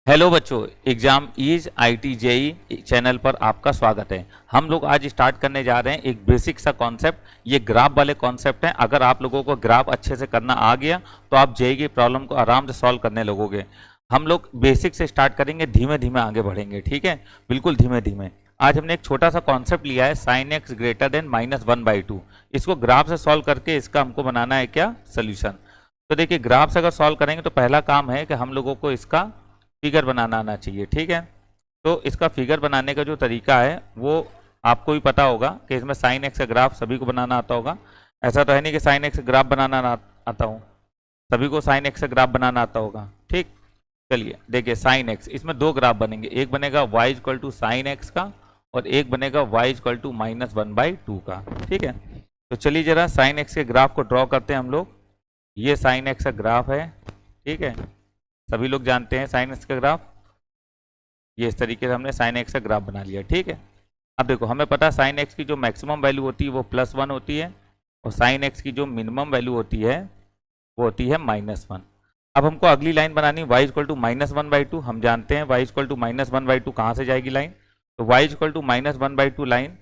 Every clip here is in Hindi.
हेलो बच्चों, exam easy IT JE channel पर आपका स्वागत है। हम लोग आज स्टार्ट करने जा रहे हैं एक बेसिक सा कॉन्सेप्ट। ये ग्राफ वाले कॉन्सेप्ट हैं। अगर आप लोगों को ग्राफ अच्छे से करना आ गया तो आप जेई की प्रॉब्लम को आराम से सॉल्व करने लगोगे। हम लोग बेसिक से स्टार्ट करेंगे, धीमे धीमे आगे बढ़ेंगे, ठीक है, बिल्कुल धीमे धीमे। आज हमने एक छोटा सा कॉन्सेप्ट लिया है, साइन एक्स ग्रेटर देन -1/2। इसको ग्राफ से सॉल्व करके इसका हमको बनाना है क्या, सोल्यूशन। तो देखिए, ग्राफ से अगर सॉल्व करेंगे तो पहला काम है कि हम लोगों को इसका फिगर बनाना आना चाहिए, ठीक है। तो इसका फिगर बनाने का जो तरीका है वो आपको भी पता होगा कि इसमें साइन एक्स का ग्राफ सभी को बनाना आता होगा। ऐसा तो है नहीं कि साइन एक्स का ग्राफ बनाना ना आता हो, सभी को साइन एक्स का ग्राफ बनाना आता होगा, ठीक। चलिए देखिए, साइन एक्स, इसमें दो ग्राफ बनेंगे, एक बनेगा y equal to sine X का और एक बनेगा y इक्वल टू -1/2 का, ठीक है। तो चलिए जरा साइन एक्स के ग्राफ को ड्रॉ करते हैं हम लोग। ये साइन एक्स का ग्राफ है, ठीक है, सभी लोग जानते हैं साइन एक्स का ग्राफ। ये इस तरीके से हमने साइन एक्स का ग्राफ बना लिया, ठीक है। अब देखो, हमें पता है साइन एक्स की जो मैक्सिमम वैल्यू होती है वो +1 होती है और साइन एक्स की जो मिनिमम वैल्यू होती है वो होती है -1। अब हमको अगली लाइन बनानी y इक्वल टू -1/2। हम जानते हैं y इक्वल टू -1/2 कहाँ से जाएगी लाइन, तो y इक्वल टू -1/2 लाइन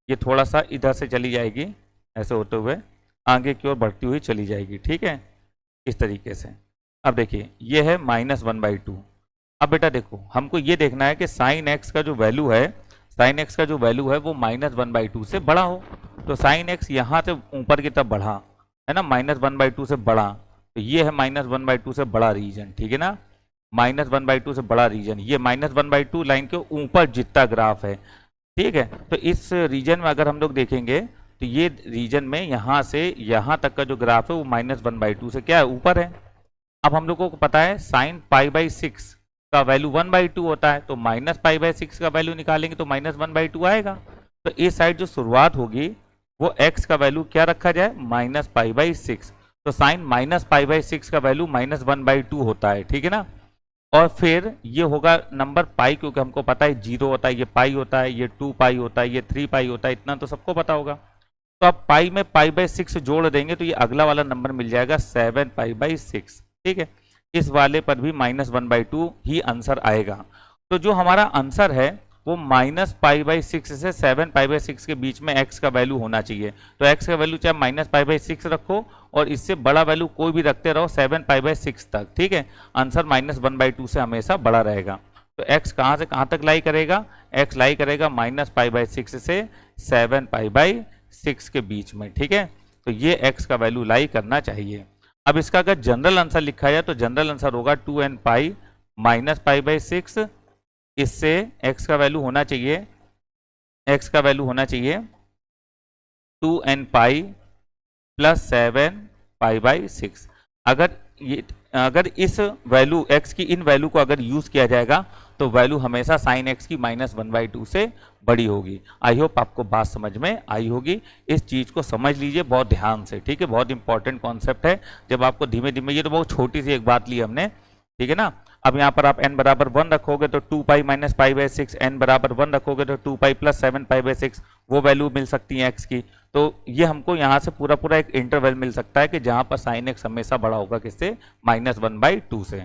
ये थोड़ा सा इधर से चली जाएगी, ऐसे होते हुए आगे की ओर बढ़ती हुई चली जाएगी, ठीक है, इस तरीके से। अब देखिए, ये है -1/2। अब बेटा देखो, हमको ये देखना है कि साइन एक्स का जो वैल्यू है, साइन एक्स का जो वैल्यू है वो -1/2 से बड़ा हो। तो साइन एक्स यहाँ से ऊपर की तरफ बढ़ा है ना, -1/2 से बड़ा, तो ये है -1/2 से बड़ा रीजन, ठीक है ना, -1/2 से बड़ा रीजन, ये -1/2 लाइन के ऊपर जितना ग्राफ है, ठीक है। तो इस रीजन में अगर हम लोग देखेंगे तो ये रीजन में यहाँ से यहाँ तक का जो ग्राफ है वो -1/2 से क्या है, ऊपर है। अब हम लोगों को पता है साइन π/6 का वैल्यू 1/2 होता है, तो -π/6 का वैल्यू निकालेंगे तो -1/2 आएगा। तो इस साइड जो शुरुआत होगी वो x का वैल्यू क्या रखा जाए, -π/6। तो साइन -π/6 का वैल्यू -1/2 होता है, ठीक है ना। और फिर ये होगा नंबर पाई, क्योंकि हमको पता है 0 होता है, ये पाई होता है, ये 2π होता है, ये 3π होता है, इतना तो सबको पता होगा। तो अब पाई में π/6 जोड़ देंगे तो ये अगला वाला नंबर मिल जाएगा 7π/6, ठीक है। इस वाले पर भी -1/2 ही आंसर आएगा। तो जो हमारा आंसर है वो -π/6 से 7π/6 के बीच में x का वैल्यू होना चाहिए। तो x का वैल्यू चाहे -π/6 रखो और इससे बड़ा वैल्यू कोई भी रखते रहो 7π/6 तक, ठीक है। आंसर -1/2 से हमेशा बड़ा रहेगा। तो x कहाँ से कहाँ तक लाई करेगा, x लाई करेगा -π/6 से 7π/6 के बीच में, ठीक है। तो ये x का वैल्यू लाई करना चाहिए। अब इसका अगर जनरल आंसर लिखा जाए तो जनरल आंसर होगा 2nπ -π/6। इससे x का वैल्यू होना चाहिए, x का वैल्यू होना चाहिए 2nπ + 7π/6। अगर इस वैल्यू x की इन वैल्यू को अगर यूज किया जाएगा तो वैल्यू हमेशा साइन x की -1/2 से बड़ी होगी। आई होप आपको बात समझ में आई होगी। इस चीज को समझ लीजिए बहुत ध्यान से, ठीक है, बहुत इंपॉर्टेंट कॉन्सेप्ट है। जब आपको धीमे धीमे, ये तो बहुत छोटी सी एक बात ली हमने, ठीक है ना। अब यहाँ पर आप n बराबर 1 रखोगे तो 2π - π/6, n बराबर 1 रखोगे तो 2π + 7π/6, वो वैल्यू मिल सकती है x की। तो ये हमको यहाँ से पूरा पूरा एक इंटरवल मिल सकता है कि जहाँ पर साइन x हमेशा बड़ा होगा किससे, -1/2 से।